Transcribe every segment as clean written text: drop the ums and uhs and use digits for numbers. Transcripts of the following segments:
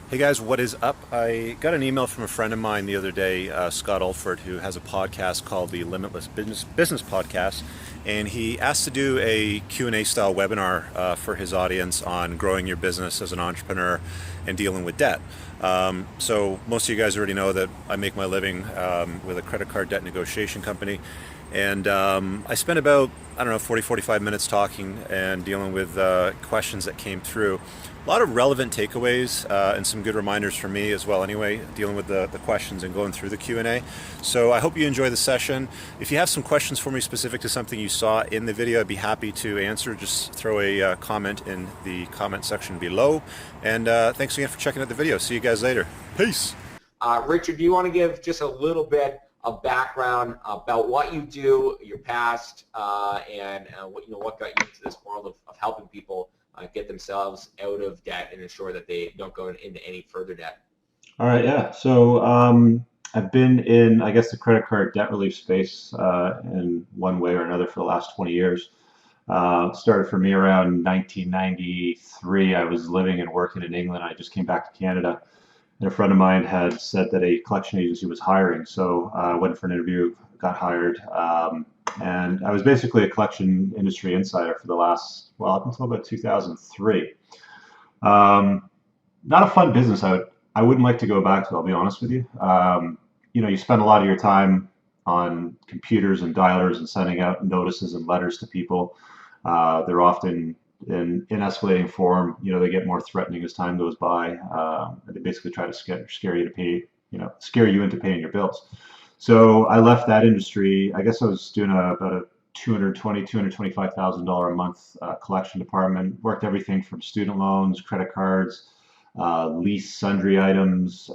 Hey guys, what is up? I got an email from a friend of mine the other day, Scott Oldford, who has a podcast called the Limitless Business Podcast, and he asked to do a Q&A style webinar for his audience on growing your business as an entrepreneur and dealing with debt. So most of you guys already know that I make my living with a credit card debt negotiation company. And I spent about, I don't know, 40, 45 minutes talking and dealing with questions that came through. A lot of relevant takeaways and some good reminders for me as well anyway, dealing with the questions and going through the Q&A. So I hope you enjoy the session. If you have some questions for me specific to something you saw in the video, I'd be happy to answer. Just throw a comment in the comment section below. And thanks again for checking out the video. See you guys later. Peace. Richard, do you want to give just a little bit of background about what you do, your past, and what got you into this world of helping people get themselves out of debt and ensure that they don't go into any further debt? All right, yeah. So I've been in, I guess, the credit card debt relief space in one way or another for the last 20 years. Started for me around 1993. I was living and working in England. I just came back to Canada, and a friend of mine had said that a collection agency was hiring. So I went for an interview, got hired, and I was basically a collection industry insider for the last, well, up until about 2003. Um, Not a fun business. I wouldn't like to go back to. I'll be honest with you. You spend a lot of your time on computers and dialers and sending out notices and letters to people. They're often in escalating form. They get more threatening as time goes by. They basically try to scare you to pay, scare you into paying your bills. So I left that industry. I guess I was doing about a 220, $225,000 a month collection department. Worked everything from student loans, credit cards, lease sundry items,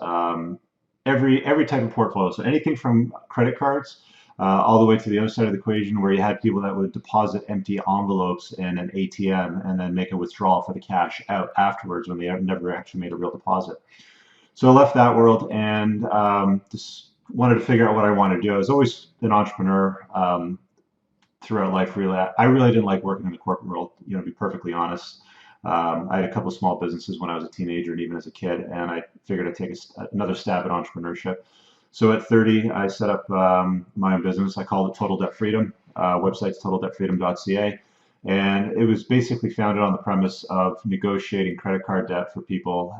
every type of portfolio. So anything from credit cards all the way to the other side of the equation where you had people that would deposit empty envelopes in an ATM and then make a withdrawal for the cash out afterwards when they never actually made a real deposit. So I left that world and just wanted to figure out what I wanted to do. I was always an entrepreneur throughout life. Really, I really didn't like working in the corporate world. To be perfectly honest. I had a couple of small businesses when I was a teenager and even as a kid, and I figured I'd take another stab at entrepreneurship. So at 30, I set up my own business. I called it Total Debt Freedom. Website's totaldebtfreedom.ca. And it was basically founded on the premise of negotiating credit card debt for people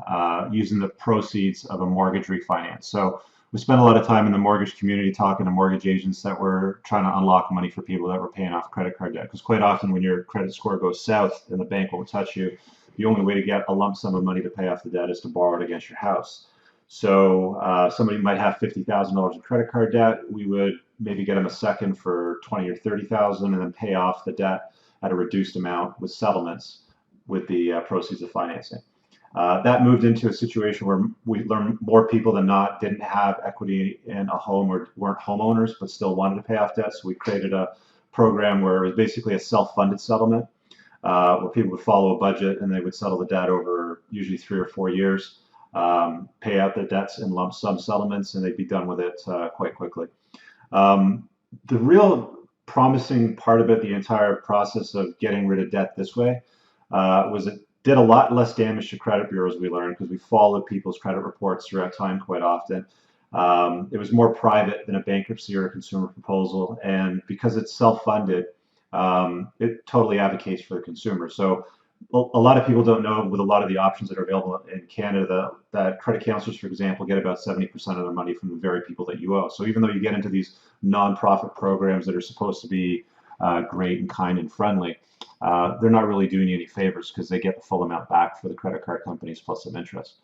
using the proceeds of a mortgage refinance. So we spent a lot of time in the mortgage community talking to mortgage agents that were trying to unlock money for people that were paying off credit card debt. Because quite often when your credit score goes south and the bank won't touch you, the only way to get a lump sum of money to pay off the debt is to borrow it against your house. So somebody might have $50,000 in credit card debt. We would maybe get them a second for 20 or 30,000 and then pay off the debt at a reduced amount with settlements with the proceeds of financing. That moved into a situation where we learned more people than not didn't have equity in a home or weren't homeowners but still wanted to pay off debt. So we created a program where it was basically a self-funded settlement where people would follow a budget and they would settle the debt over usually 3 or 4 years, pay out the debts in lump sum settlements, and they'd be done with it quite quickly. The real promising part about the entire process of getting rid of debt this way was it did a lot less damage to credit bureaus, we learned, because we followed people's credit reports throughout time quite often. It was more private than a bankruptcy or a consumer proposal, and because it's self-funded, it totally advocates for the consumer. So a lot of people don't know with a lot of the options that are available in Canada that credit counselors, for example, get about 70% of their money from the very people that you owe. So even though you get into these nonprofit programs that are supposed to be great and kind and friendly, they're not really doing you any favors because they get the full amount back for the credit card companies plus some interest.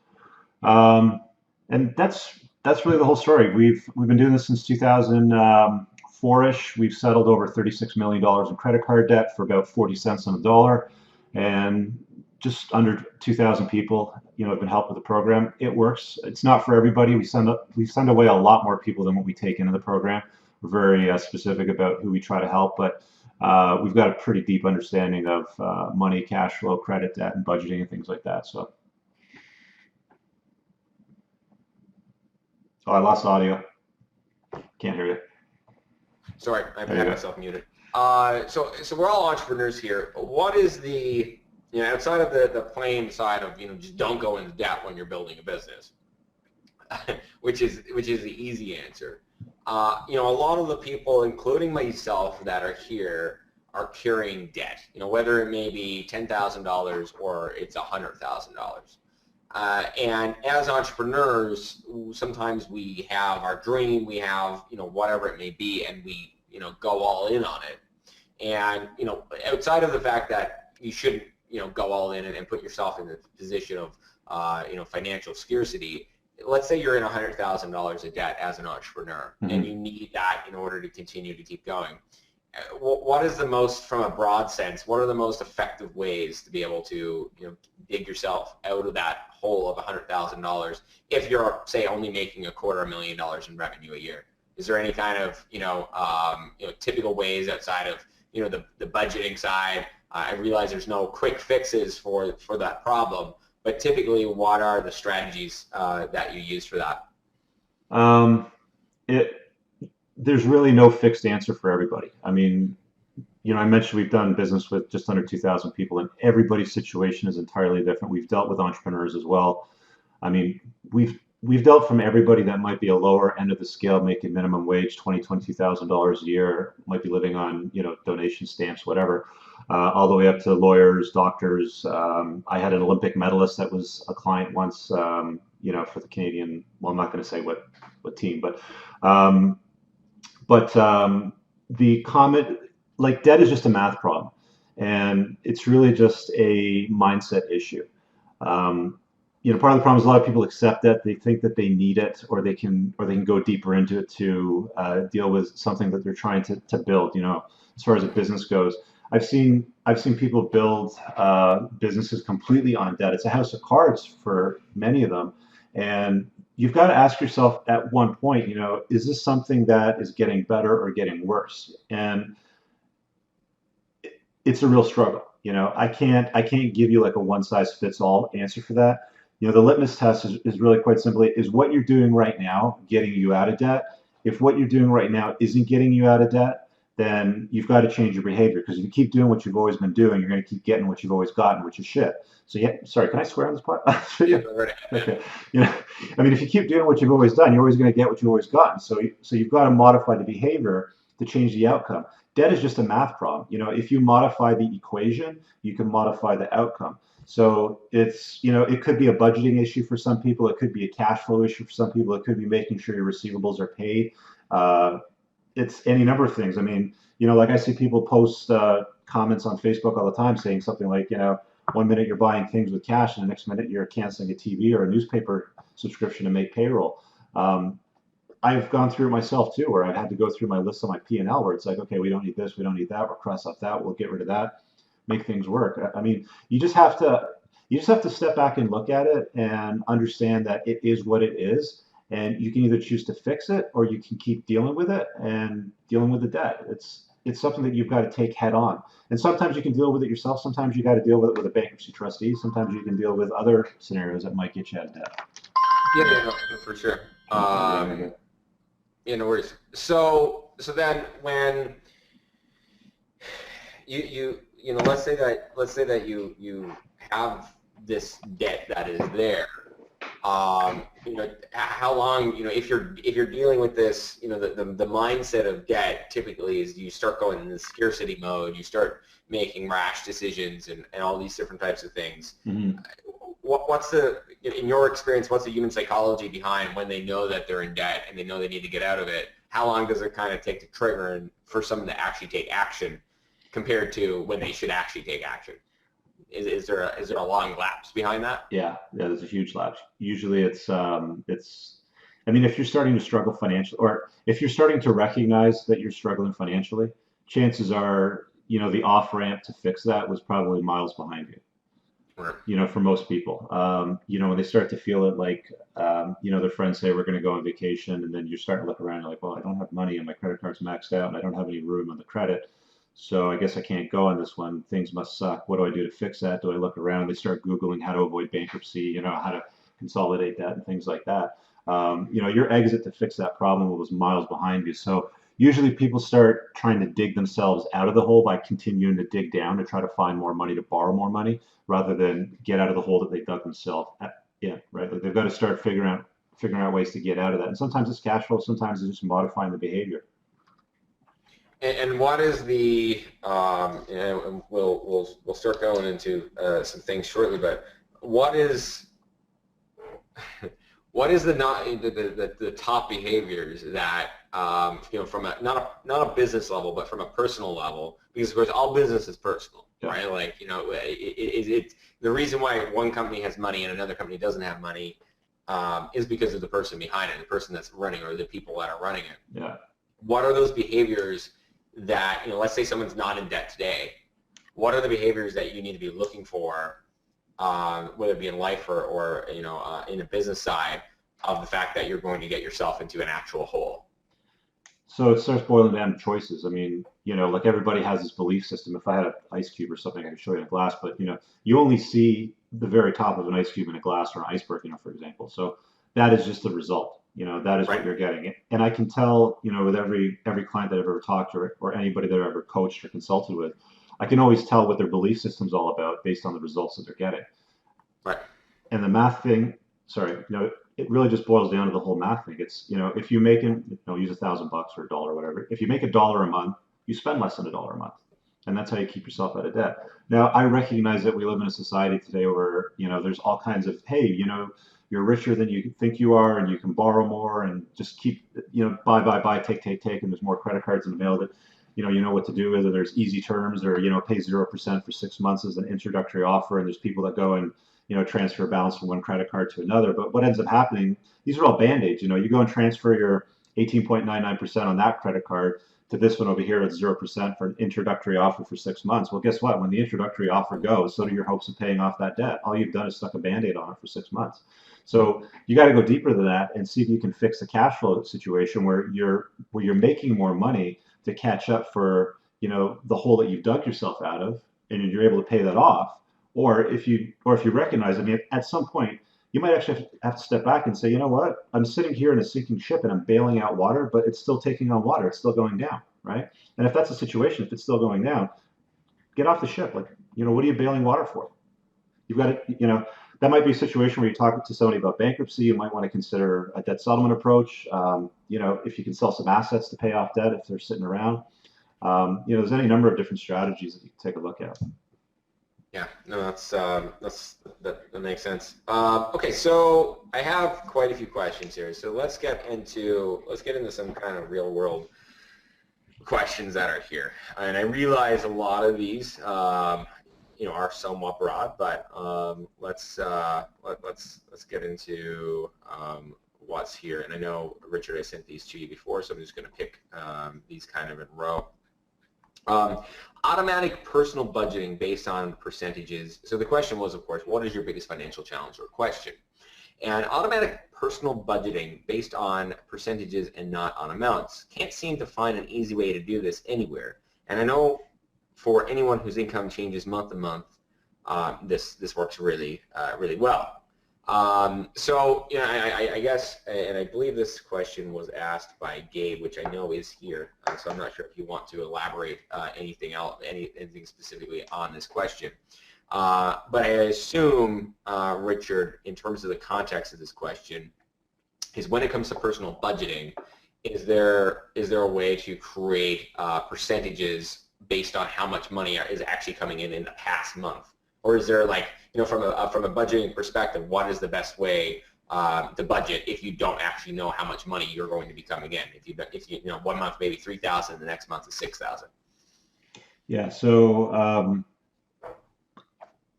And that's really the whole story. We've been doing this since 2004-ish. We've settled over $36 million in credit card debt for about 40 cents on the dollar, and just under 2,000 people, have been helped with the program. It works. It's not for everybody. We send away a lot more people than what we take into the program. We're very specific about who we try to help, but we've got a pretty deep understanding of money, cash flow, credit, debt, and budgeting and things like that. So, oh, I lost audio. Can't hear you. Sorry, I There you had go. myself muted. So we're all entrepreneurs here. What is the outside of the plain side of, just don't go into debt when you're building a business, which is the easy answer. A lot of the people, including myself, that are here are carrying debt. Whether it may be $10,000 or it's $100,000. And as entrepreneurs, sometimes we have our dream, we have whatever it may be, and we go all in on it. And outside of the fact that you shouldn't go all in and put yourself in the position of financial scarcity. Let's say you're in $100,000 of debt as an entrepreneur, and you need that in order to continue to keep going. What is the most, from a broad sense, what are the most effective ways to be able to dig yourself out of that hole of $100,000 if you're, say, only making $250,000 in revenue a year? Is there any kind of typical ways outside of the budgeting side? I realize there's no quick fixes for that problem, but typically, what are the strategies that you use for that? There's really no fixed answer for everybody. I mean, I mentioned we've done business with just under 2,000 people, and everybody's situation is entirely different. We've dealt with entrepreneurs as well. I mean, we've dealt from everybody that might be a lower end of the scale, making minimum wage, $22,000 a year, might be living on donation stamps, whatever, all the way up to lawyers, doctors. I had an Olympic medalist that was a client once, for the Canadian. Well, I'm not going to say what team, but the comment, like, debt is just a math problem, and it's really just a mindset issue. Part of the problem is a lot of people accept that they think that they need it, or they can go deeper into it to deal with something that they're trying to build. As far as a business goes, I've seen people build businesses completely on debt. It's a house of cards for many of them, and you've got to ask yourself at one point, is this something that is getting better or getting worse? And it's a real struggle. I can't give you like a one size fits all answer for that. The litmus test is really quite simply, is what you're doing right now getting you out of debt? If what you're doing right now isn't getting you out of debt, then you've got to change your behavior, because if you keep doing what you've always been doing, you're going to keep getting what you've always gotten, which is shit. So yeah, sorry, can I swear on this podcast? Yeah. Okay. I mean, if you keep doing what you've always done, you're always going to get what you've always gotten. So you've got to modify the behavior to change the outcome. Debt is just a math problem. If you modify the equation, you can modify the outcome. So it's, it could be a budgeting issue for some people. It could be a cash flow issue for some people. It could be making sure your receivables are paid. It's any number of things. I mean, like I see people post comments on Facebook all the time saying something like, 1 minute you're buying things with cash, and the next minute you're canceling a TV or a newspaper subscription to make payroll. I've gone through it myself too, where I've had to go through my list on my P&L, where it's like, okay, we don't need this, we don't need that, we'll cross off that, we'll get rid of that, make things work. I mean, you just have to step back and look at it and understand that it is what it is, and you can either choose to fix it, or you can keep dealing with it and dealing with the debt. It's something that you've got to take head on. And sometimes you can deal with it yourself. Sometimes you got to deal with it with a bankruptcy trustee. Sometimes you can deal with other scenarios that might get you out of debt. Yeah, no, for sure. No worries. So then when you let's say that you have this debt that is there. How long, if you're dealing with this, the mindset of debt typically is you start going into scarcity mode, you start making rash decisions and all these different types of things. Mm-hmm. What's in your experience, what's the human psychology behind when they know that they're in debt and they know they need to get out of it? How long does it kind of take to trigger and for someone to actually take action compared to when they should actually take action? Is there a long lapse behind that? Yeah, there's a huge lapse. Usually I mean, if you're starting to struggle financially, or if you're starting to recognize that you're struggling financially, chances are, the off ramp to fix that was probably miles behind you. Right. For most people, when they start to feel it, like, their friends say, we're going to go on vacation, and then you're starting to look around, you're like, well, I don't have money and my credit card's maxed out and I don't have any room on the credit. So I guess I can't go on this one. Things must suck. What do I do to fix that? Do I look around? They start Googling how to avoid bankruptcy, how to consolidate that and things like that. Your exit to fix that problem was miles behind you. So usually people start trying to dig themselves out of the hole by continuing to dig down to try to find more money to borrow more money rather than get out of the hole that they dug themselves. Yeah, right. Like they've got to start figuring out ways to get out of that. And sometimes it's cash flow, sometimes it's just modifying the behavior. And what is the and we'll start going into some things shortly, but what is what is the top behaviors that from a not a business level but from a personal level, because of course all business is personal, Yeah. right? Like it the reason why one company has money and another company doesn't have money is because of the person behind it, the person that's running or the people that are running it. Yeah. What are those behaviors that, let's say someone's not in debt today, what are the behaviors that you need to be looking for, whether it be in life or in a business side, of the fact that you're going to get yourself into an actual hole? So it starts boiling down to choices. I mean, like everybody has this belief system. If I had an ice cube or something, I could show you in a glass, but you only see the very top of an ice cube in a glass or an iceberg, for example. So that is just the result. That is Right. what you're getting. And I can tell, with every client that I've ever talked to or anybody that I've ever coached or consulted with, I can always tell what their belief system's all about based on the results that they're getting. Right. And the math thing, sorry, it really just boils down to the whole math thing. It's, if you make use $1,000 or $1 or whatever. If you make $1 a month, you spend less than $1 a month. And that's how you keep yourself out of debt. Now, I recognize that we live in a society today where, there's all kinds of, hey, you're richer than you think you are and you can borrow more and just keep, buy, take, and there's more credit cards in the mail that, you know what to do with, or there's easy terms, or, pay 0% for 6 months as an introductory offer. And there's people that go and, transfer balance from one credit card to another. But what ends up happening, these are all band-aids. You go and transfer your 18.99% on that credit card to this one over here at 0% for an introductory offer for 6 months. Well, guess what? When the introductory offer goes, so do your hopes of paying off that debt. All you've done is stuck a band-aid on it for 6 months. So you got to go deeper than that and see if you can fix the cash flow situation where you're making more money to catch up for the hole that you've dug yourself out of, and you're able to pay that off. Or if you recognize, I mean, at some point you might actually have to step back and say, you know what, I'm sitting here in a sinking ship and I'm bailing out water, but it's still taking on water. It's still going down, right? And if that's the situation, if it's still going down, get off the ship. Like, what are you bailing water for? You've got to, that might be a situation where you're talking to somebody about bankruptcy. You might want to consider a debt settlement approach. If you can sell some assets to pay off debt if they're sitting around. There's any number of different strategies that you can take a look at. Yeah, no, that makes sense. Okay, so I have quite a few questions here. So let's get into some kind of real world questions that are here. And I realize a lot of these, are somewhat broad, but let's get into what's here. And I know, Richard, I sent these to you before, so I'm just going to pick these kind of in a row. Automatic personal budgeting based on percentages. So the question was, of course, what is your biggest financial challenge or question? And automatic personal budgeting based on percentages and not on amounts. Can't seem to find an easy way to do this anywhere. And I know for anyone whose income changes month to month, this works really well. So, I guess, and I believe this question was asked by Gabe, which I know is here. So I'm not sure if you want to elaborate anything specifically on this question. But I assume, Richard, in terms of the context of this question, is when it comes to personal budgeting, is there a way to create percentages based on how much money is actually coming in the past month? Or is there, like, from a budgeting perspective, what is the best way to budget if you don't actually know how much money you're going to be coming in? If you 1 month maybe 3,000, the next month is 6,000. Yeah. So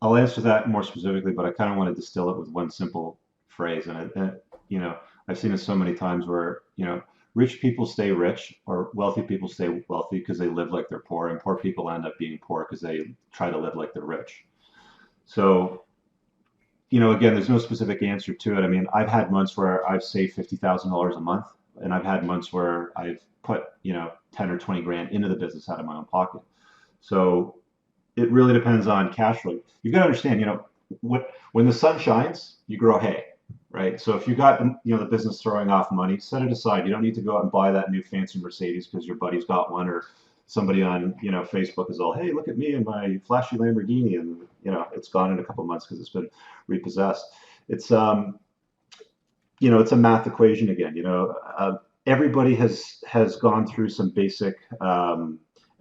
I'll answer that more specifically, but I kind of want to distill it with one simple phrase. And I've seen it so many times where rich people stay rich, or wealthy people stay wealthy because they live like they're poor, and poor people end up being poor because they try to live like they're rich. So, again, there's no specific answer to it. I mean, I've had months where I've saved $50,000 a month, and I've had months where I've put, 10 or 20 grand into the business out of my own pocket. So it really depends on cash flow. You've got to understand, when the sun shines, you grow hay, right? right? So if you got the business throwing off money, set it aside. You don't need to go out and buy that new fancy Mercedes because your buddy's got one, or somebody on Facebook is all, hey, look at me and my flashy Lamborghini, and it's gone in a couple of months because it's been repossessed. It's it's a math equation again. Everybody has gone through some basic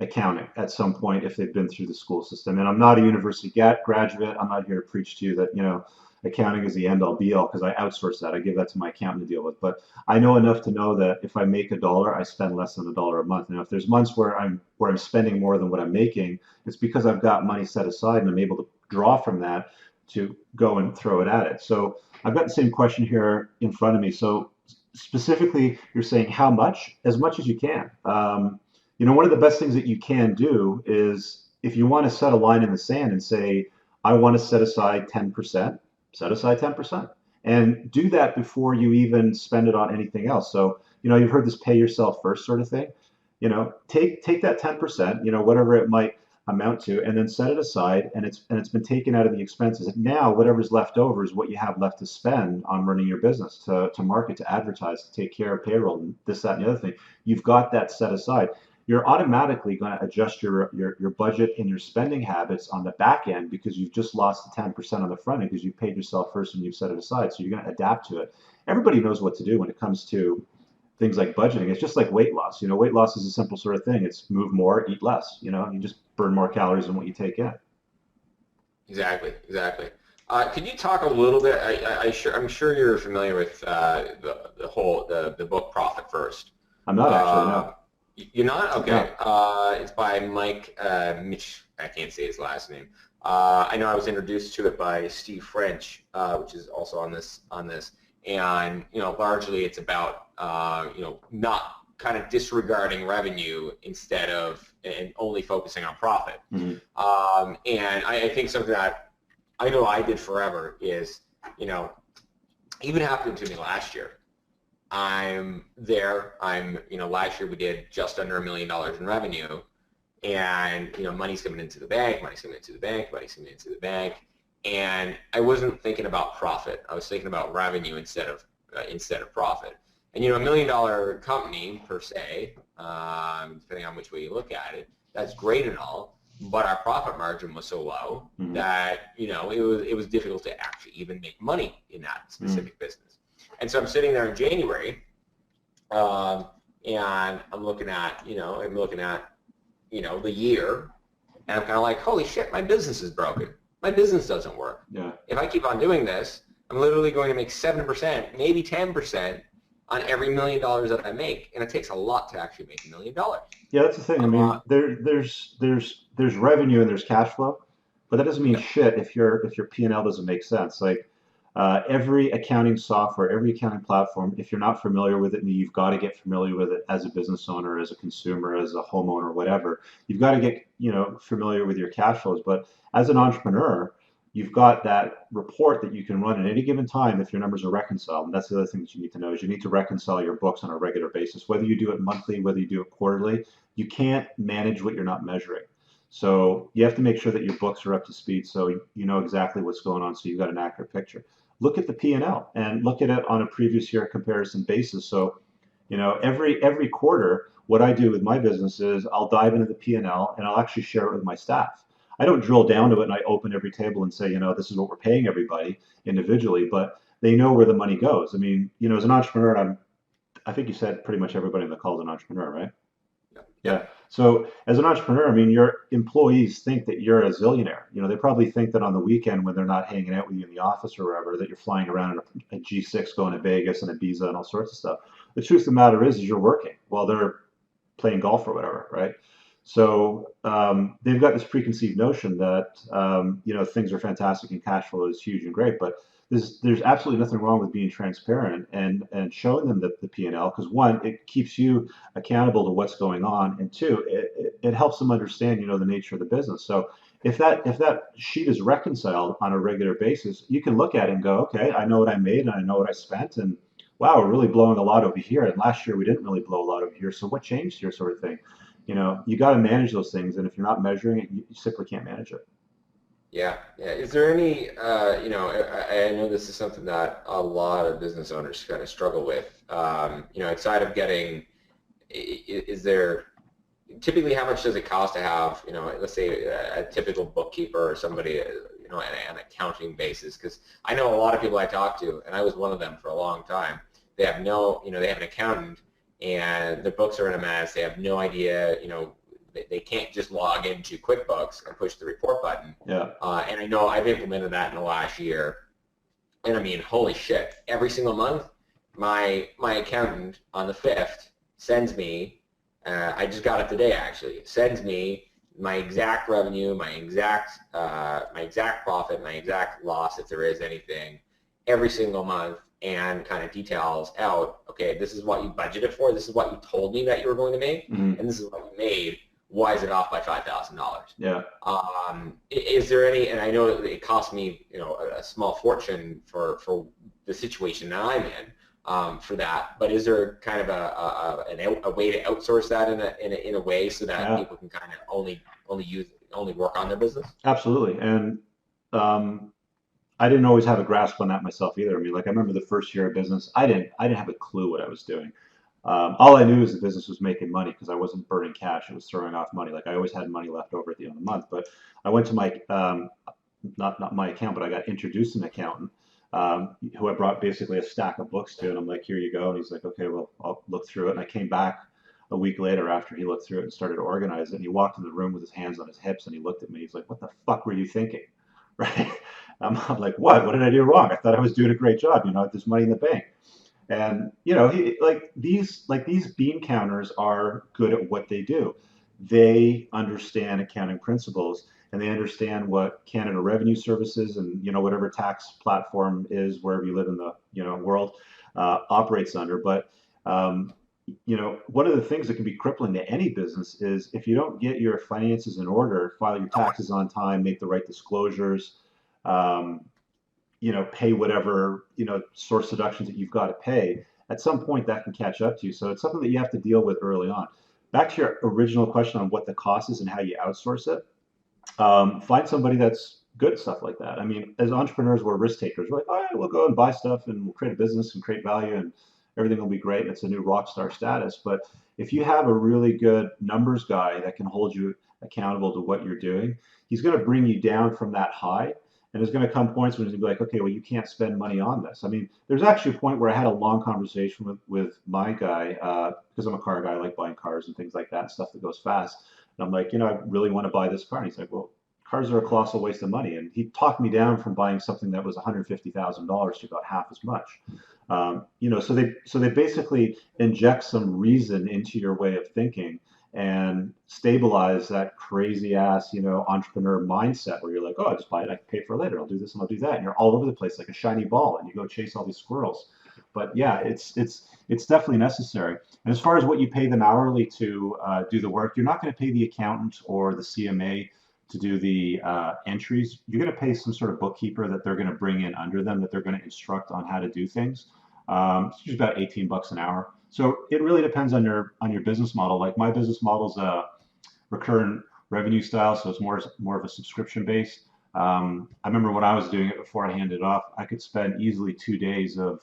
accounting at some point if they've been through the school system. And I'm not a university graduate. I'm not here to preach to you that accounting is the end all be all, because I outsource that. I give that to my accountant to deal with. But I know enough to know that if I make $1, I spend less than $1 a month. Now, if there's months where I'm spending more than what I'm making, it's because I've got money set aside and I'm able to draw from that to go and throw it at it. So I've got the same question here in front of me. So specifically, you're saying how much? As much as you can. One of the best things that you can do is, if you want to set a line in the sand and say, I want to set aside 10%, set aside 10%, and do that before you even spend it on anything else. So, you've heard this pay yourself first sort of thing. Take that 10%, whatever it might amount to, and then set it aside, and it's been taken out of the expenses. And now whatever's left over is what you have left to spend on running your business, to market, to advertise, to take care of payroll, and this, that, and the other thing. You've got that set aside. You're automatically going to adjust your budget and your spending habits on the back end, because you've just lost the 10% on the front end because you paid yourself first and you've set it aside. So you're going to adapt to it. Everybody knows what to do when it comes to things like budgeting. It's just like weight loss. Weight loss is a simple sort of thing. It's move more, eat less. You just burn more calories than what you take in. Exactly. Could you talk a little bit? I'm sure you're familiar with the book Profit First. I'm not actually, no. You're not? Okay. No. It's by Mike Mitch. I can't say his last name. I know I was introduced to it by Steve French, which is also on this. And largely it's about not kind of disregarding revenue and only focusing on profit. Mm-hmm. And I think something that I know I did forever is even happened to me last year. Last year we did just under $1 million in revenue, and money's coming into the bank, and I wasn't thinking about profit. I was thinking about revenue instead of profit. And $1 million company per se, depending on which way you look at it, that's great and all, but our profit margin was so low that it was difficult to actually even make money in that specific business. And so I'm sitting there in January, and I'm looking at the year, and I'm kind of like, holy shit, my business is broken. My business doesn't work. Yeah. If I keep on doing this, I'm literally going to make 7%, maybe 10% on every $1 million that I make, and it takes a lot to actually make $1 million. Yeah, that's the thing. I mean, there's revenue and there's cash flow, but that doesn't mean shit if your P&L doesn't make sense. Like every accounting software, every accounting platform, if you're not familiar with it, and you've got to get familiar with it as a business owner, as a consumer, as a homeowner, whatever, you've got to get familiar with your cash flows. But as an entrepreneur, you've got that report that you can run at any given time if your numbers are reconciled. And that's the other thing that you need to know, is you need to reconcile your books on a regular basis, whether you do it monthly, whether you do it quarterly. You can't manage what you're not measuring. So you have to make sure that your books are up to speed, so you know exactly what's going on, so you've got an accurate picture. Look at the P&L and look at it on a previous year comparison basis. So every quarter, what I do with my business is I'll dive into the P&L and I'll actually share it with my staff. I don't drill down to it and I open every table and say, this is what we're paying everybody individually, but they know where the money goes. I mean, as an entrepreneur, I think you said pretty much everybody in the call is an entrepreneur, right? Yeah. So as an entrepreneur, I mean, your employees think that you're a zillionaire. They probably think that on the weekend when they're not hanging out with you in the office or wherever, that you're flying around in a G6 going to Vegas and Ibiza and all sorts of stuff. The truth of the matter is you're working while they're playing golf or whatever, right? So they've got this preconceived notion that things are fantastic and cash flow is huge and great, but there's absolutely nothing wrong with being transparent and showing them the P&L, because one, it keeps you accountable to what's going on, and two, it helps them understand the nature of the business. So if that sheet is reconciled on a regular basis, you can look at it and go, okay, I know what I made and I know what I spent, and wow, we're really blowing a lot over here, and last year we didn't really blow a lot over here, so what changed here, sort of thing. You got to manage those things, and if you're not measuring it, you simply can't manage it. Yeah, yeah. Is there any, I know this is something that a lot of business owners kind of struggle with. Outside of getting, is there typically how much does it cost to have, let's say a typical bookkeeper or somebody, an accounting basis? Because I know a lot of people I talk to, and I was one of them for a long time. They have they have an accountant, and their books are in a mess. They have no idea, they can't just log into QuickBooks and push the report button. Yeah. And I know I've implemented that in the last year. And I mean, holy shit, every single month, my accountant on the 5th sends me, I just got it today actually, sends me my exact revenue, my exact profit, my exact loss if there is anything, every single month, and kind of details out, okay, this is what you budgeted for, this is what you told me that you were going to make, and this is what you made. Why is it off by $5,000? Yeah. Is there any, and I know it cost me, a small fortune for the situation that I'm in, for that, but is there kind of a way to outsource that in a way so that people can kind of only work on their business? Absolutely. And I didn't always have a grasp on that myself either. I mean, like I remember the first year of business, I didn't have a clue what I was doing. All I knew is the business was making money because I wasn't burning cash. It was throwing off money. Like I always had money left over at the end of the month. But I went to my, not my account, but I got introduced to an accountant who I brought basically a stack of books to. And I'm like, here you go. And he's like, okay, well, I'll look through it. And I came back a week later after he looked through it and started to organize it. And he walked in the room with his hands on his hips and he looked at me. He's like, what the fuck were you thinking? Right? I'm like, what? What did I do wrong? I thought I was doing a great job. There's money in the bank. And these bean counters are good at what they do. They understand accounting principles and they understand what Canada Revenue Services and whatever tax platform is wherever you live in the world operates under. But one of the things that can be crippling to any business is if you don't get your finances in order, file your taxes on time, make the right disclosures. Pay whatever, source deductions that you've got to pay, at some point that can catch up to you. So it's something that you have to deal with early on. Back to your original question on what the cost is and how you outsource it, find somebody that's good at stuff like that. I mean, as entrepreneurs, we're risk takers. We're like, all right, we'll go and buy stuff and we'll create a business and create value and everything will be great. And it's a new rock star status. But if you have a really good numbers guy that can hold you accountable to what you're doing, he's going to bring you down from that high. And there's going to come points when he's going to be like, okay, well, you can't spend money on this. I mean, there's actually a point where I had a long conversation with my guy, because I'm a car guy, I like buying cars and things like that, stuff that goes fast. And I'm like, I really want to buy this car. And he's like, well, cars are a colossal waste of money. And he talked me down from buying something that was $150,000 to about half as much. So they basically inject some reason into your way of thinking and stabilize that crazy ass, entrepreneur mindset where you're like, oh, I just buy it, I can pay for it later, I'll do this and I'll do that. And you're all over the place like a shiny ball and you go chase all these squirrels. But yeah, it's definitely necessary. And as far as what you pay them hourly to do the work, you're not going to pay the accountant or the CMA to do the entries. You're going to pay some sort of bookkeeper that they're going to bring in under them, that they're going to instruct on how to do things. It's just about $18 an hour. So it really depends on your business model. Like my business model is a recurrent revenue style, so it's more of a subscription base. I remember when I was doing it before I handed it off, I could spend easily 2 days of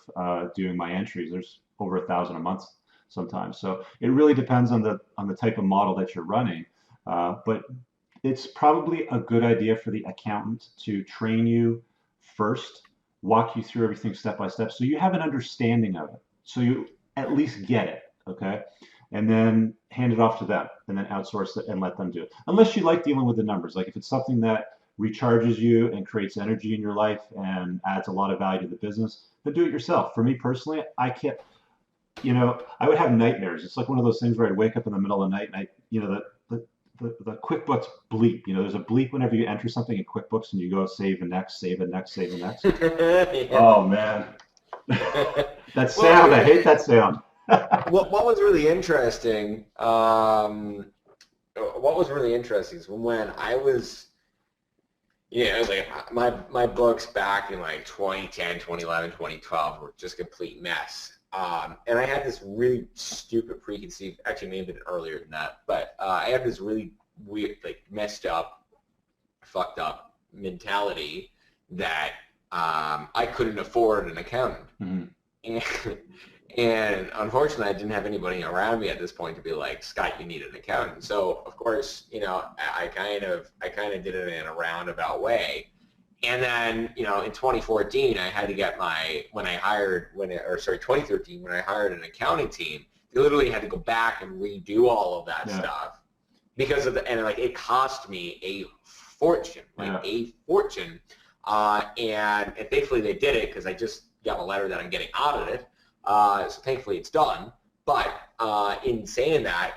doing my entries. There's over 1,000 a month sometimes. So it really depends on the type of model that you're running. But it's probably a good idea for the accountant to train you first, walk you through everything step by step, so you have an understanding of it. So you at least get it, okay? And then hand it off to them and then outsource it and let them do it. Unless you like dealing with the numbers. Like if it's something that recharges you and creates energy in your life and adds a lot of value to the business, then do it yourself. For me personally, I can't, I would have nightmares. It's like one of those things where I'd wake up in the middle of the night and the QuickBooks bleep, there's a bleep whenever you enter something in QuickBooks and you go save and next, save and next, save and next. Yeah. Oh man. That sound, I hate that sound. What was really interesting, is when I was, it was like my books back in like 2010, 2011, 2012 were just a complete mess. And I had this really stupid preconceived, actually maybe earlier than that, but I had this really weird, like messed up, fucked up mentality that I couldn't afford an accountant. Mm-hmm. And unfortunately, I didn't have anybody around me at this point to be like, Scott, you need an accountant. So of course, I kind of did it in a roundabout way. And then, in 2014, I had to get 2013, when I hired an accounting team, they literally had to go back and redo all of that stuff because of and it cost me a fortune, a fortune. And thankfully they did it because I just got a letter that I'm getting audited. So thankfully it's done. But in saying that,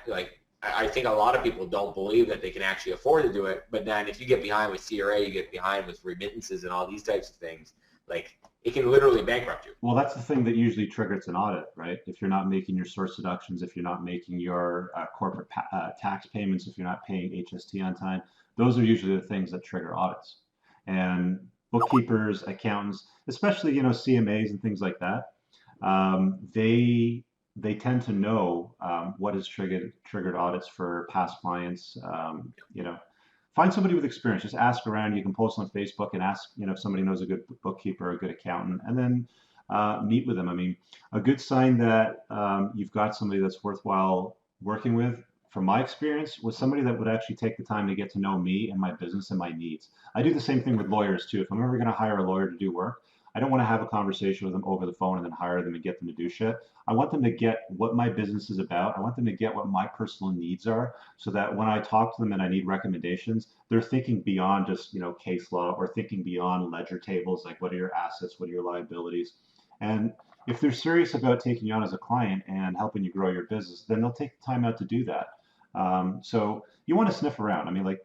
I think a lot of people don't believe that they can actually afford to do it. But then if you get behind with CRA, you get behind with remittances and all these types of things, it can literally bankrupt you. Well, that's the thing that usually triggers an audit, right? If you're not making your source deductions, if you're not making your corporate tax payments, if you're not paying HST on time, those are usually the things that trigger audits. And bookkeepers, accountants, especially CMAs and things like that, they tend to know what has triggered audits for past clients. Find somebody with experience. Just ask around. You can post on Facebook and ask, if somebody knows a good bookkeeper, a good accountant, and then meet with them. I mean, a good sign that you've got somebody that's worthwhile working with, from my experience, was somebody that would actually take the time to get to know me and my business and my needs. I do the same thing with lawyers too. If I'm ever going to hire a lawyer to do work, I don't want to have a conversation with them over the phone and then hire them and get them to do shit. I want them to get what my business is about. I want them to get what my personal needs are, so that when I talk to them and I need recommendations, they're thinking beyond just, case law, or thinking beyond ledger tables, like what are your assets, what are your liabilities. And if they're serious about taking you on as a client and helping you grow your business, then they'll take the time out to do that. So you want to sniff around. I mean,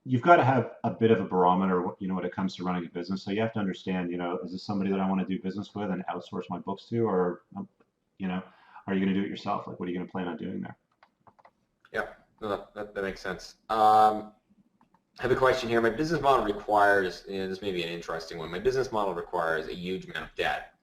you've got to have a bit of a barometer, when it comes to running a business. So you have to understand, is this somebody that I want to do business with and outsource my books to, or, are you going to do it yourself? What are you going to plan on doing there? Yeah, no, that makes sense. I have a question here. My business model requires, this may be an interesting one. My business model requires a huge amount of debt.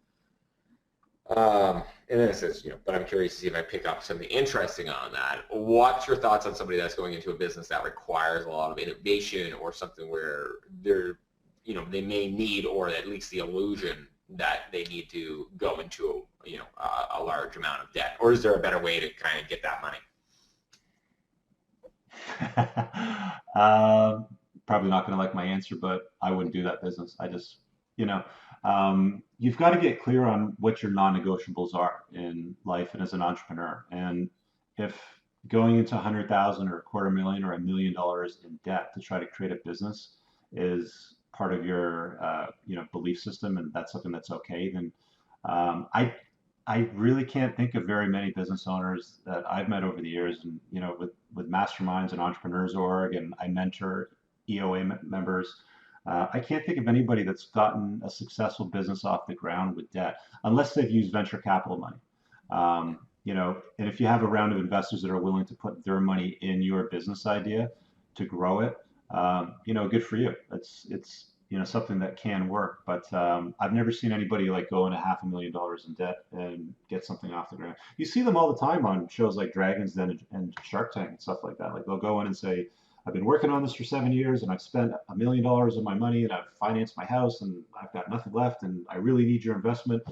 And then it says, but I'm curious to see if I pick up something interesting on that. What's your thoughts on somebody that's going into a business that requires a lot of innovation, or something where they may need, or at least the illusion that they need to go into, a large amount of debt? Or is there a better way to kind of get that money? Probably not going to like my answer, but I wouldn't do that business. I just, you've got to get clear on what your non-negotiables are in life and as an entrepreneur. And if going into 100,000 or $250,000 or $1 million in debt to try to create a business is part of your, belief system, and that's something that's okay, then I really can't think of very many business owners that I've met over the years, and with masterminds and entrepreneurs org, and I mentor EOA members. I can't think of anybody that's gotten a successful business off the ground with debt, unless they've used venture capital money. And if you have a round of investors that are willing to put their money in your business idea to grow it, good for you. It's something that can work. But I've never seen anybody go into $500,000 in debt and get something off the ground. You see them all the time on shows like Dragon's Den and Shark Tank and stuff like that. They'll go in and say, I've been working on this for 7 years and I've spent $1 million of my money and I've financed my house and I've got nothing left and I really need your investment.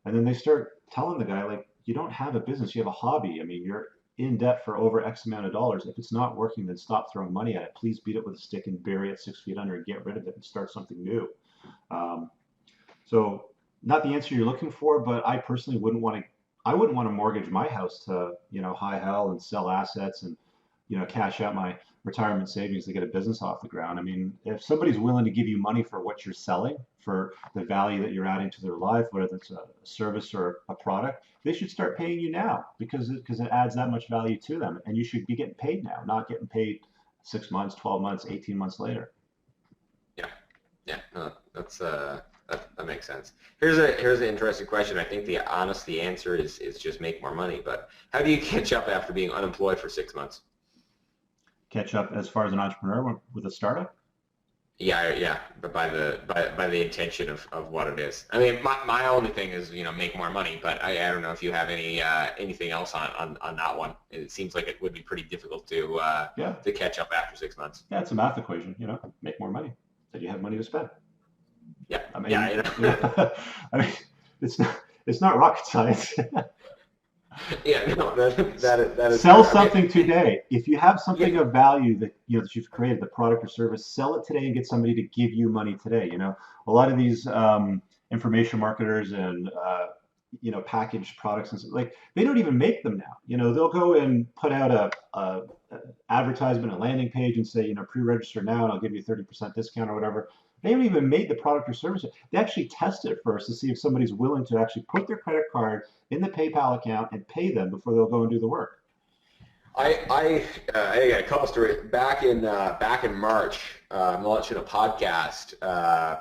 And then they start telling the guy, you don't have a business, you have a hobby. I mean, you're in debt for over X amount of dollars. If it's not working, then stop throwing money at it. Please beat it with a stick and bury it 6 feet under and get rid of it and start something new. So not the answer you're looking for, but I personally wouldn't want to mortgage my house to, high hell and sell assets and, cash out my retirement savings to get a business off the ground. I mean, if somebody's willing to give you money for what you're selling, for the value that you're adding to their life, whether it's a service or a product, they should start paying you now because it adds that much value to them. And you should be getting paid now, not getting paid 6 months, 12 months, 18 months later. Yeah, that makes sense. Here's an interesting question. I think the answer is just make more money. But how do you catch up after being unemployed for 6 months? Catch up as far as an entrepreneur with a startup? Yeah, but by the intention of what it is. I mean, my only thing is make more money, but I don't know if you have anything else on that one. It seems like it would be pretty difficult to catch up after 6 months. Yeah, it's a math equation. Make more money. then you have money to spend. Yeah. I mean, Yeah. I mean, it's not rocket science. Yeah. No. That is Sell true. I something mean, today. If you have something yeah. of value that that you've created, the product or service, sell it today and get somebody to give you money today. A lot of these information marketers and packaged products and like they don't even make them now. They'll go and put out a advertisement, a landing page, and say pre-register now, and I'll give you 30% discount or whatever. They haven't even made the product or service. They actually test it first to see if somebody's willing to actually put their credit card in the PayPal account and pay them before they'll go and do the work. I got a couple stories. Back in March, I'm launching a podcast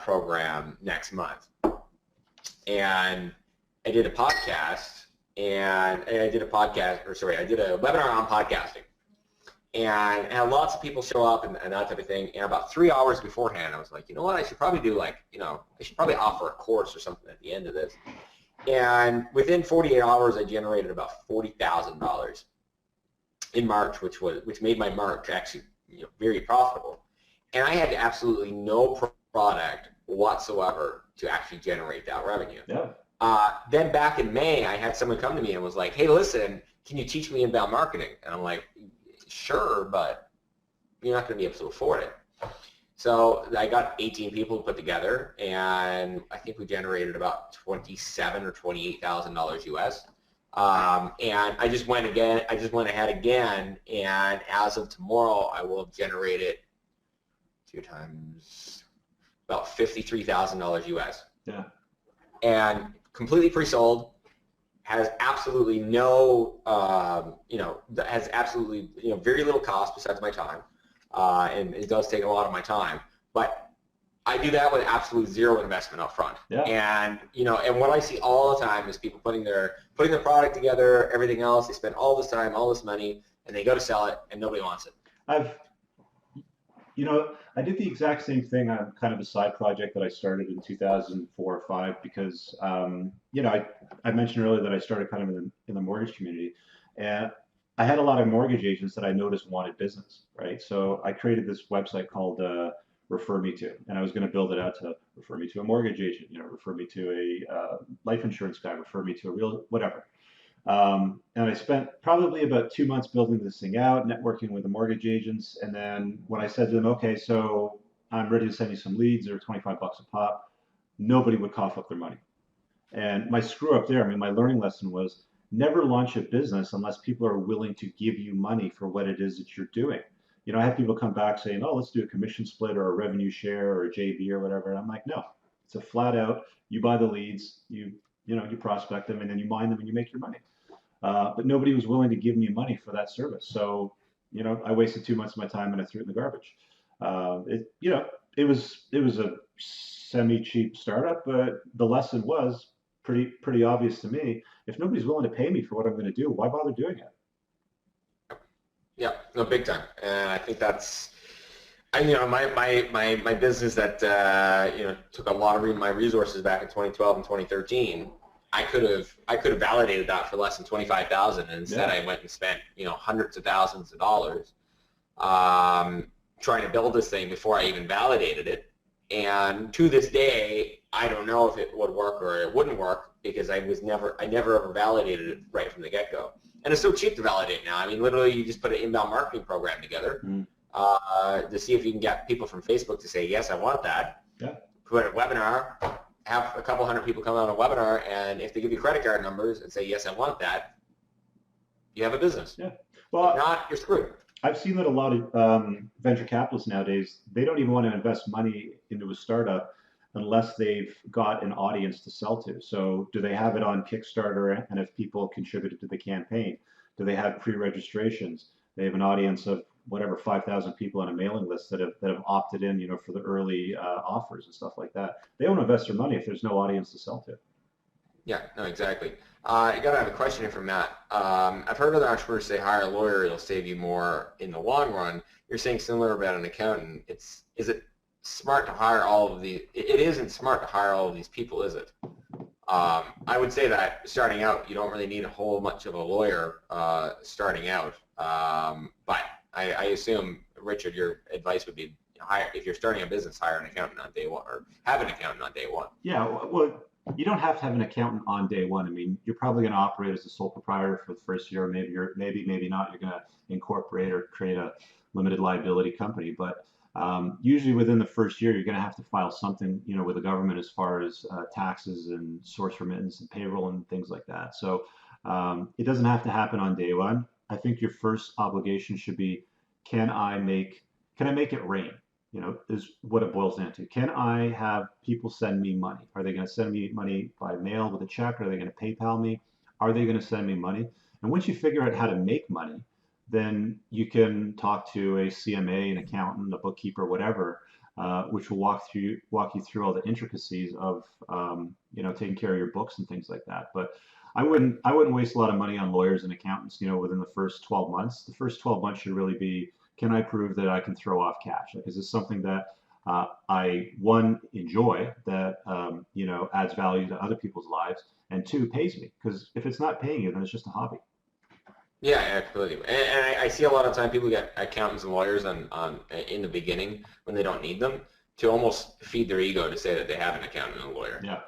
program next month, and I did a podcast, and I did a webinar on podcasting, and had lots of people show up and that type of thing. And about 3 hours beforehand, I was like, you know what, I should probably do I should probably offer a course or something at the end of this. And within 48 hours, I generated about $40,000 in March, which made my March actually very profitable. And I had absolutely no product whatsoever to actually generate that revenue. Yeah. Then back in May, I had someone come to me and was like, hey, listen, can you teach me inbound marketing? And I'm like, sure, but you're not going to be able to afford it. So I got 18 people put together, and I think we generated about $27,000 or $28,000 US. And I just went ahead again, and as of tomorrow, I will have generated 2 times about $53,000 US. Yeah. And completely pre-sold, has absolutely no, very little cost besides my time, and it does take a lot of my time, but I do that with absolute zero investment up front. Yeah. And and what I see all the time is people putting their product together, everything else. They spend all this time, all this money, and they go to sell it, and nobody wants it. I did the exact same thing on kind of a side project that I started in 2004 or 5 because, I mentioned earlier that I started kind of in the mortgage community, and I had a lot of mortgage agents that I noticed wanted business, right? So I created this website called Refer Me To, and I was going to build it out to refer me to a mortgage agent, refer me to a life insurance guy, refer me to a real whatever. And I spent probably about 2 months building this thing out, networking with the mortgage agents. And then when I said to them, okay, so I'm ready to send you some leads, they're $25 a pop, nobody would cough up their money. And my screw up there, my learning lesson was never launch a business unless people are willing to give you money for what it is that you're doing. I had people come back saying, oh, let's do a commission split or a revenue share or a JV or whatever. And I'm like, no, it's a flat out, you buy the leads, you prospect them, and then you mine them and you make your money. But nobody was willing to give me money for that service. So, I wasted 2 months of my time and I threw it in the garbage. It was a semi-cheap startup, but the lesson was pretty obvious to me. If nobody's willing to pay me for what I'm going to do, why bother doing it? Yeah, no, big time. And I think that's, my business that took a lot of my resources back in 2012 and 2013. I could have validated that for less than $25,000, and instead I went and spent hundreds of thousands of dollars trying to build this thing before I even validated it. And to this day, I don't know if it would work or it wouldn't work because I never ever validated it right from the get-go. And it's so cheap to validate now. Literally, you just put an inbound marketing program together to see if you can get people from Facebook to say, yes, I want that. Yeah. Put a webinar, have a couple hundred people come on a webinar, and if they give you credit card numbers and say, yes, I want that, you have a business. Yeah. Well, if not, you're screwed. I've seen that a lot of venture capitalists nowadays, they don't even want to invest money into a startup unless they've got an audience to sell to. So do they have it on Kickstarter, and if people contributed to the campaign? Do they have pre-registrations? They have an audience of whatever 5,000 people on a mailing list that have opted in, for the early offers and stuff like that. They won't invest their money if there's no audience to sell to. Yeah, no, exactly. I got to have a question here from Matt. I've heard other entrepreneurs say hire a lawyer; it'll save you more in the long run. You're saying similar about an accountant. Is it smart to hire all of these? It isn't smart to hire all of these people, is it? I would say that starting out, you don't really need a whole much of a lawyer starting out. But I assume, Richard, your advice would be if you're starting a business, hire an accountant on day one, or have an accountant on day one. Yeah, well, you don't have to have an accountant on day one. I mean, you're probably going to operate as a sole proprietor for the first year. Maybe not. You're going to incorporate or create a limited liability company. But usually within the first year, you're going to have to file something, with the government as far as taxes and source remittance and payroll and things like that. So it doesn't have to happen on day one. I think your first obligation should be, can I make it rain? Is what it boils down to. Can I have people send me money? Are they going to send me money by mail with a check? Are they going to PayPal me? Are they going to send me money? And once you figure out how to make money, then you can talk to a CMA, an accountant, a bookkeeper, whatever, which will walk you through all the intricacies of taking care of your books and things like that. But I wouldn't waste a lot of money on lawyers and accountants, within the first 12 months. The first 12 months should really be, can I prove that I can throw off cash? Like, is this something that I, one, enjoy, that adds value to other people's lives, and two, pays me? Because if it's not paying you, then it's just a hobby. Yeah, absolutely. And I see a lot of time people get accountants and lawyers on in the beginning when they don't need them, to almost feed their ego to say that they have an accountant and a lawyer. Yeah.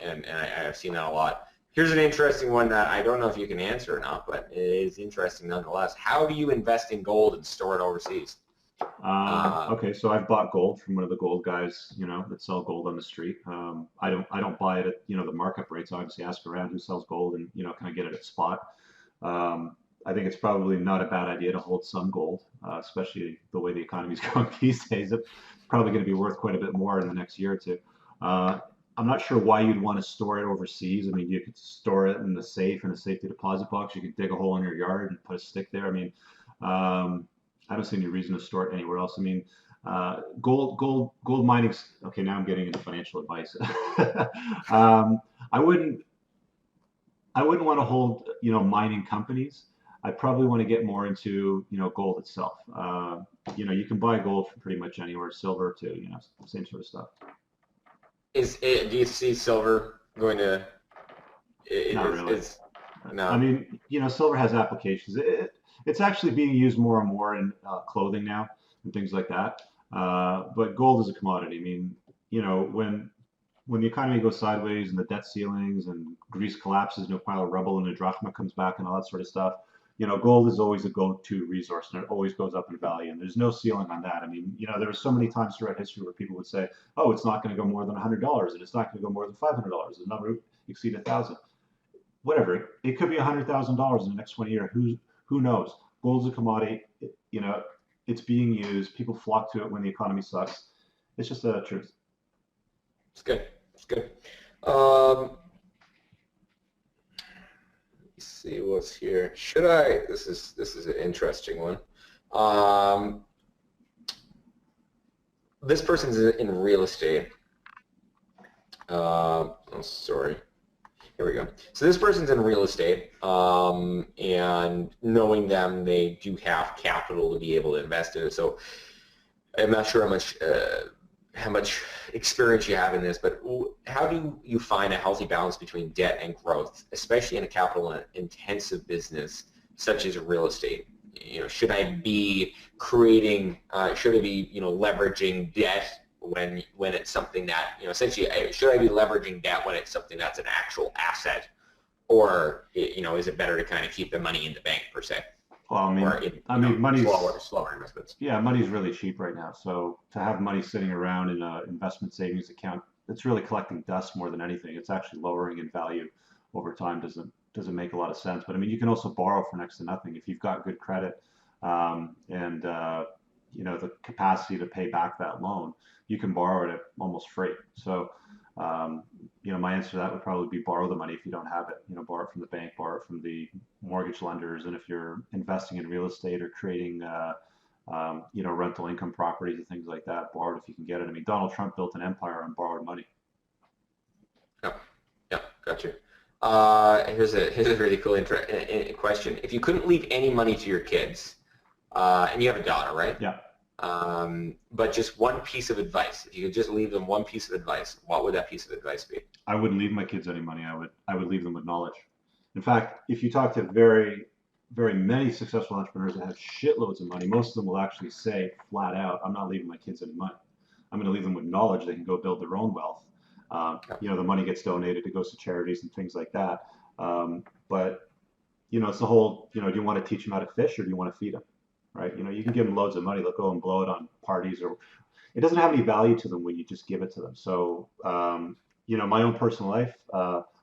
And I've seen that a lot. Here's an interesting one that I don't know if you can answer or not, but it is interesting nonetheless. How do you invest in gold and store it overseas? Okay, so I've bought gold from one of the gold guys, that sell gold on the street. I don't buy it at the markup rates. I obviously ask around who sells gold, and can I get it at spot. I think it's probably not a bad idea to hold some gold, especially the way the economy's going these days. It's probably going to be worth quite a bit more in the next year or two. I'm not sure why you'd want to store it overseas. I mean, you could store it in the safe, in a safety deposit box. You could dig a hole in your yard and put a stick there. I mean, I don't see any reason to store it anywhere else. I mean, gold mining. Okay, now I'm getting into financial advice. I wouldn't want to hold, mining companies. I probably want to get more into, gold itself. You can buy gold from pretty much anywhere, silver too, same sort of stuff. Do you see silver going to? Not really. No. I mean, silver has applications. It's actually being used more and more in clothing now and things like that. But gold is a commodity. I mean, when the economy goes sideways and the debt ceilings and Greece collapses into a pile of rubble and the drachma comes back and all that sort of stuff, gold is always a go-to resource, and it always goes up in value, and there's no ceiling on that. I mean, there were so many times throughout history where people would say, oh, it's not going to go more than $100, and it's not going to go more than $500. The number exceed 1,000. Whatever. It could be $100,000 in the next 20 years. Who knows? Gold's a commodity. It's being used. People flock to it when the economy sucks. It's just a truth. It's good. It's good. Let's see what's here. This is an interesting one. This person's in real estate. Oh, sorry. Here we go. So this person's in real estate, and knowing them, they do have capital to be able to invest in it. So I'm not sure how much experience you have in this, but how do you find a healthy balance between debt and growth, especially in a capital-intensive business such as real estate? Should I be leveraging debt when it's something that, essentially, should I be leveraging debt when it's something that's an actual asset, or, is it better to kind of keep the money in the bank per se? Well, money's slower investments. Yeah, money's really cheap right now. So to have money sitting around in an investment savings account, it's really collecting dust more than anything. It's actually lowering in value over time. Doesn't make a lot of sense. But I mean, you can also borrow for next to nothing if you've got good credit, and the capacity to pay back that loan. You can borrow it at almost free. So my answer to that would probably be borrow the money if you don't have it. Borrow it from the bank, borrow it from the mortgage lenders, and if you're investing in real estate or creating, rental income properties and things like that, borrow it if you can get it. I mean, Donald Trump built an empire on borrowed money. Yeah, gotcha. Here's a really cool question. If you couldn't leave any money to your kids, and you have a daughter, right? Yeah. But just one piece of advice. If you could just leave them one piece of advice, what would that piece of advice be? I wouldn't leave my kids any money. I would leave them with knowledge. In fact, if you talk to very very many successful entrepreneurs that have shitloads of money, most of them will actually say flat out, I'm not leaving my kids any money. I'm going to leave them with knowledge they can go build their own wealth. The money gets donated, it goes to charities and things like that. But it's the whole, do you want to teach them how to fish or do you want to feed them? Right? You can give them loads of money, they'll go and blow it on parties, or it doesn't have any value to them when you just give it to them. So, my own personal life,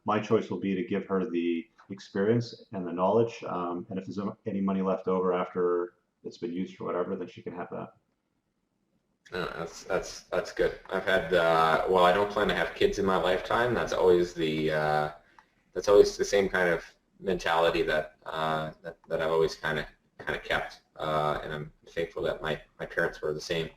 my choice will be to give her the experience and the knowledge. And if there's any money left over after it's been used for whatever, then she can have that. That's good. I've had well, I don't plan to have kids in my lifetime. That's always the same kind of mentality that that I've always kind of kept, and I'm thankful that my parents were the same.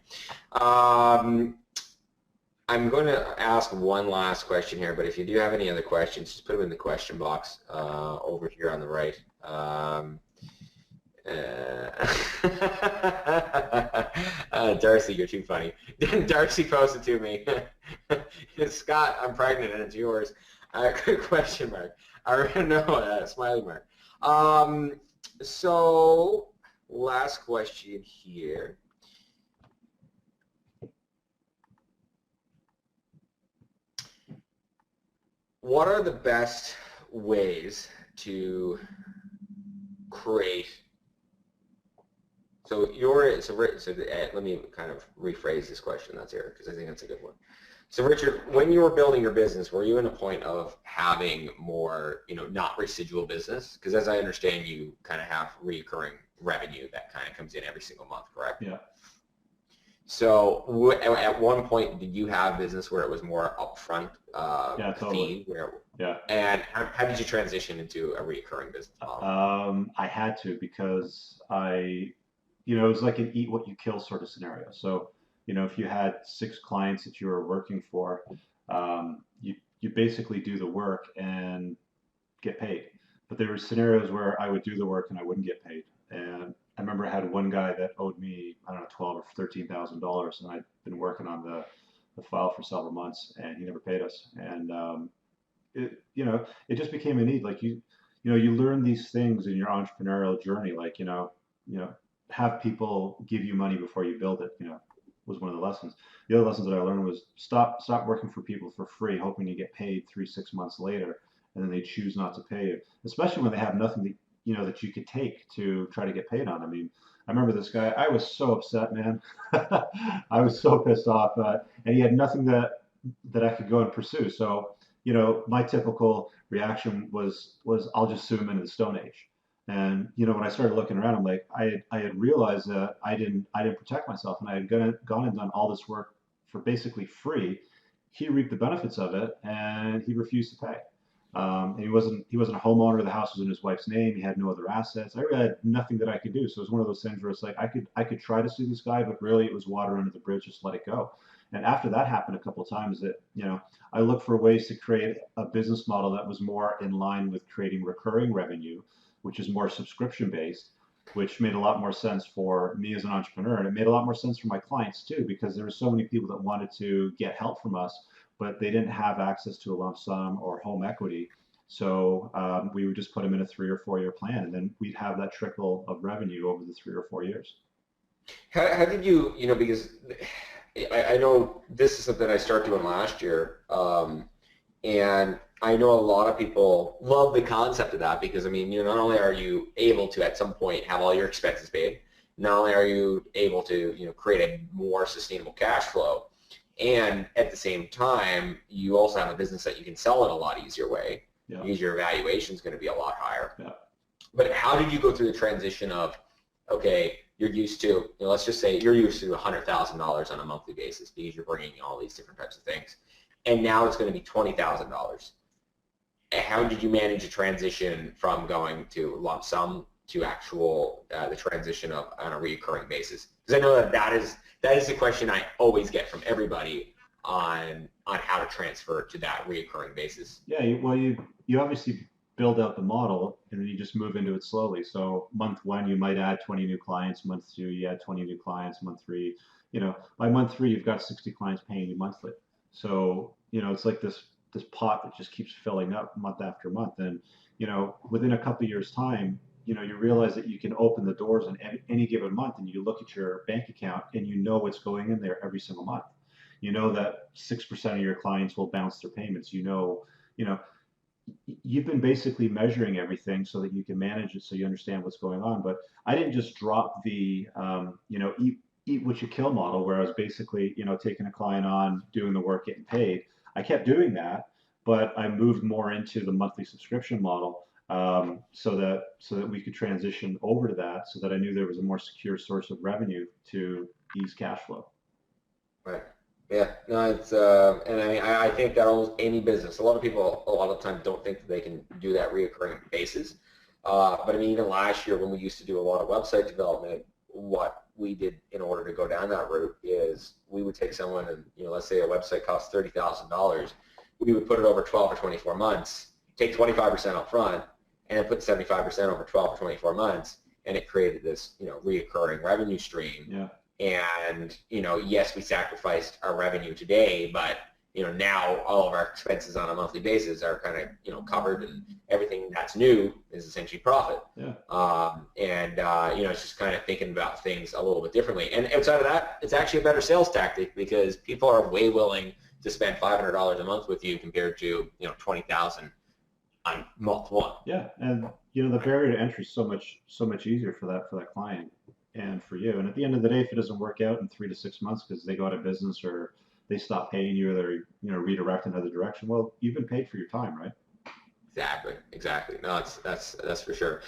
I'm going to ask one last question here, but if you do have any other questions, just put them in the question box over here on the right. Darcy, you're too funny. Darcy posted to me, Scott, I'm pregnant and it's yours. Question mark. I don't know, smiley mark. So, last question here. What are the best ways to create? So let me kind of rephrase this question that's here because I think that's a good one. So Richard, when you were building your business, were you in a point of having more, not residual business? Because as I understand, you kind of have recurring revenue that kind of comes in every single month, correct? Yeah. So at one point, did you have business where it was more upfront totally. fee? Yeah. And how did you transition into a recurring business model? I had to because it was like an eat what you kill sort of scenario. So, if you had 6 clients that you were working for, you basically do the work and get paid. But there were scenarios where I would do the work and I wouldn't get paid. And I remember I had one guy that owed me, I don't know, $12,000 or $13,000, and I'd been working on the file for several months, and he never paid us. And it just became a need. Like you learn these things in your entrepreneurial journey. Like have people give you money before you build it. Was one of the lessons. The other lessons that I learned was stop working for people for free, hoping you get paid 3-6 months later, and then they choose not to pay you, especially when they have nothing that you could take to try to get paid on. I mean, I remember this guy. I was so upset, man. I was so pissed off, and he had nothing that I could go and pursue. So, my typical reaction was I'll just sue him into the Stone Age. And when I started looking around, I'm like, I had realized that I didn't protect myself, and I had gone and done all this work for basically free. He reaped the benefits of it, and he refused to pay. And he wasn't a homeowner. The house was in his wife's name. He had no other assets. I really had nothing that I could do. So it was one of those things where it's like I could try to sue this guy, but really it was water under the bridge. Just let it go. And after that happened a couple of times, that I looked for ways to create a business model that was more in line with creating recurring revenue, which is more subscription based, which made a lot more sense for me as an entrepreneur, and it made a lot more sense for my clients too, because there were so many people that wanted to get help from us, but they didn't have access to a lump sum or home equity. So we would just put them in a 3 or 4 year plan, and then we'd have that trickle of revenue over the 3 or 4 years. How did you, because I know this is something I started doing last year, and I know a lot of people love the concept of that because, not only are you able to at some point have all your expenses paid, not only are you able to, create a more sustainable cash flow, and at the same time, you also have a business that you can sell in a lot easier way because your valuation is going to be a lot higher. Yeah. But how did you go through the transition of, okay, you're used to, let's just say you're used to $100,000 on a monthly basis because you're bringing in all these different types of things, and now it's going to be $20,000. How did you manage a transition from going to lump sum to actual the transition of on a recurring basis? Because I know that is the question I always get from everybody on how to transfer to that recurring basis. Yeah, you obviously build out the model and then you just move into it slowly. So month 1 you might add 20 new clients, month 2 you add 20 new clients, month 3, by month 3 you've got 60 clients paying you monthly. So it's like this pot that just keeps filling up month after month, and within a couple of years time, you realize that you can open the doors in any given month, and you look at your bank account and you know what's going in there every single month. You know that 6% of your clients will bounce their payments. You know, you've been basically measuring everything so that you can manage it, so you understand what's going on. But I didn't just drop the, eat what you kill model, where I was basically, taking a client on, doing the work, getting paid. I kept doing that, but I moved more into the monthly subscription model, so that we could transition over to that, so that I knew there was a more secure source of revenue to ease cash flow. Right. Yeah. No, it's and I mean, I think that almost any business, a lot of people a lot of times don't think that they can do that reoccurring basis. But I mean, even last year when we used to do a lot of website development, what we did in order to go down that route is we would take someone and, let's say a website costs $30,000. We would put it over 12 or 24 months, take 25% up front, and then put 75% over 12 or 24 months, and it created this, reoccurring revenue stream. Yeah. And, yes, we sacrificed our revenue today, but, now all of our expenses on a monthly basis are kind of, covered, and everything that's new is essentially profit. Yeah. It's just kind of thinking about things a little bit differently. And outside of that, it's actually a better sales tactic, because people are way willing to spend $500 a month with you compared to, 20,000 on month one. Yeah. And, the barrier to entry is so much easier for that client and for you. And at the end of the day, if it doesn't work out in 3 to 6 months because they go out of business, or they stop paying you, or they're redirect another direction, well, you've been paid for your time, right? Exactly. No, that's for sure.